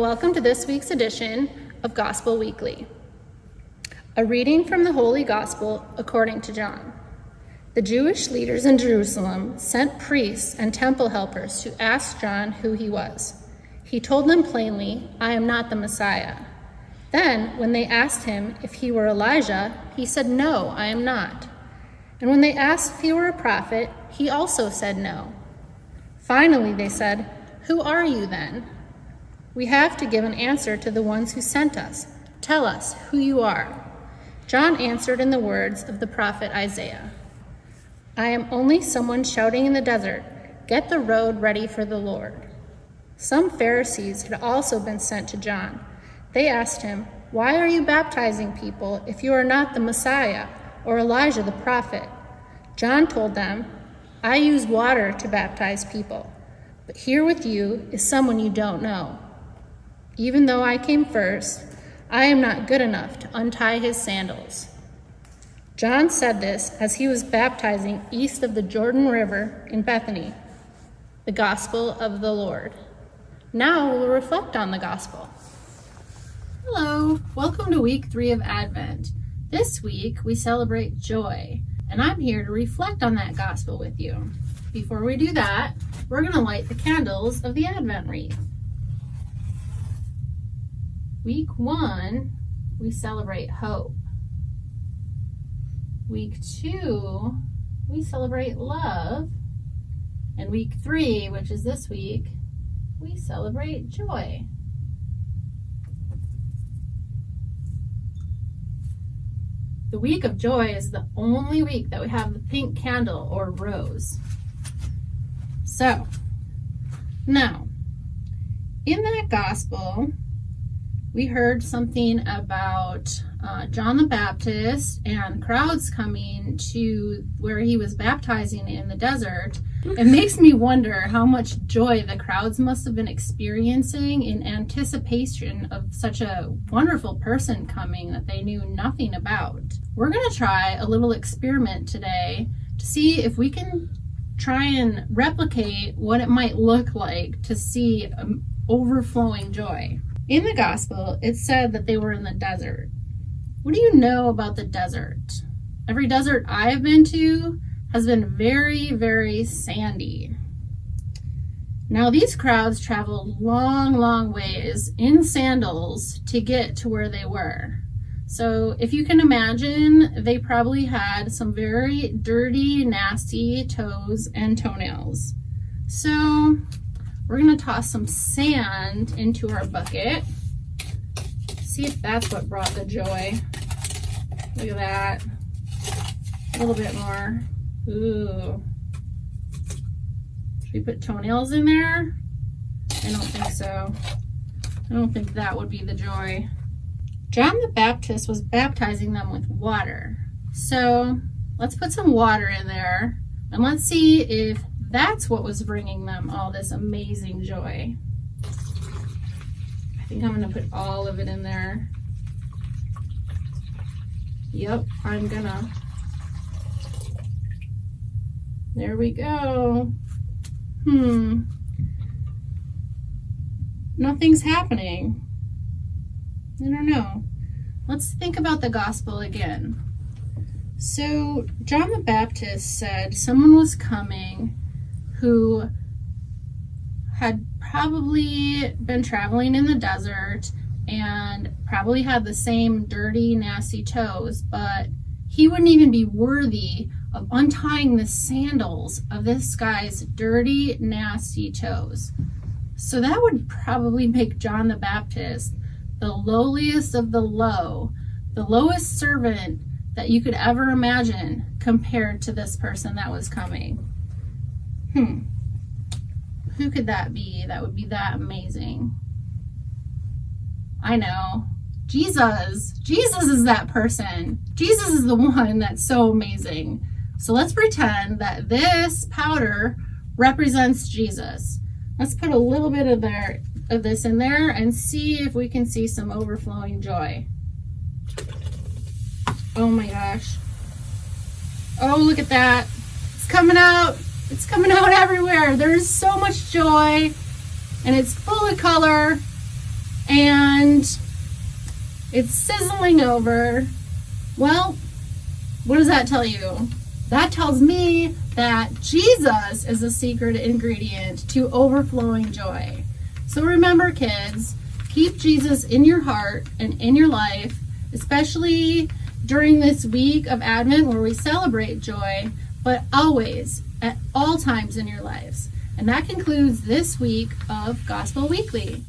welcome to this week's edition of Gospel Weekly. A reading from the Holy Gospel according to John. The Jewish leaders in Jerusalem sent priests and temple helpers to ask John who he was. He told them plainly, "I am not the Messiah." Then, when they asked him if he were Elijah, he said, "No, I am not." And when they asked if he were a prophet, he also said no. Finally, they said, "Who are you then?" "We have to give an answer to the ones who sent us. Tell us who you are." John answered in the words of the prophet Isaiah, "I am only someone shouting in the desert, 'Get the road ready for the Lord.'" Some Pharisees had also been sent to John. They asked him, "Why are you baptizing people if you are not the Messiah or Elijah the prophet?" John told them, "I use water to baptize people, but here with you is someone you don't know. Even though I came first, I am not good enough to untie his sandals." John said this as he was baptizing east of the Jordan River in Bethany. The Gospel of the Lord. Now we'll reflect on the Gospel. Hello, welcome to week 3 of Advent. This week we celebrate joy, and I'm here to reflect on that Gospel with you. Before we do that, we're going to light the candles of the Advent wreath. Week 1, we celebrate hope. Week 2, we celebrate love. And week 3, which is this week, we celebrate joy. The week of joy is the only week that we have the pink candle or rose. So, now, in that gospel, we heard something about John the Baptist and crowds coming to where he was baptizing in the desert. It makes me wonder how much joy the crowds must have been experiencing in anticipation of such a wonderful person coming that they knew nothing about. We're going to try a little experiment today to see if we can try and replicate what it might look like to see overflowing joy. In the gospel, it said that they were in the desert. What do you know about the desert? Every desert I've been to has been very, very sandy. Now, these crowds traveled long, long ways in sandals to get to where they were. So if you can imagine, they probably had some very dirty, nasty toes and toenails. So we're going to toss some sand into our bucket. See if that's what brought the joy. Look at that. A little bit more. Ooh. Should we put toenails in there? I don't think so. I don't think that would be the joy. John the Baptist was baptizing them with water. So let's put some water in there and let's see if that's what was bringing them all this amazing joy. I think I'm going to put all of it in there. Yep, I'm gonna. There we go. Nothing's happening. I don't know. Let's think about the gospel again. So John the Baptist said someone was coming who had probably been traveling in the desert and probably had the same dirty, nasty toes, but he wouldn't even be worthy of untying the sandals of this guy's dirty, nasty toes. So that would probably make John the Baptist the lowliest of the low, the lowest servant that you could ever imagine compared to this person that was coming. Who could that be that would be that amazing? I know. Jesus. Jesus is that person. Jesus is the one that's so amazing. So let's pretend that this powder represents Jesus. Let's put a little bit of this in there and see if we can see some overflowing joy. Oh my gosh. Oh, look at that. It's coming out. It's coming out everywhere. There's so much joy and it's full of color. and it's sizzling over. Well, what does that tell you? That tells me that Jesus is a secret ingredient to overflowing joy. So remember, kids, keep Jesus in your heart and in your life, especially during this week of Advent where we celebrate joy, but always, at all times in your lives. And that concludes this week of Gospel Weekly.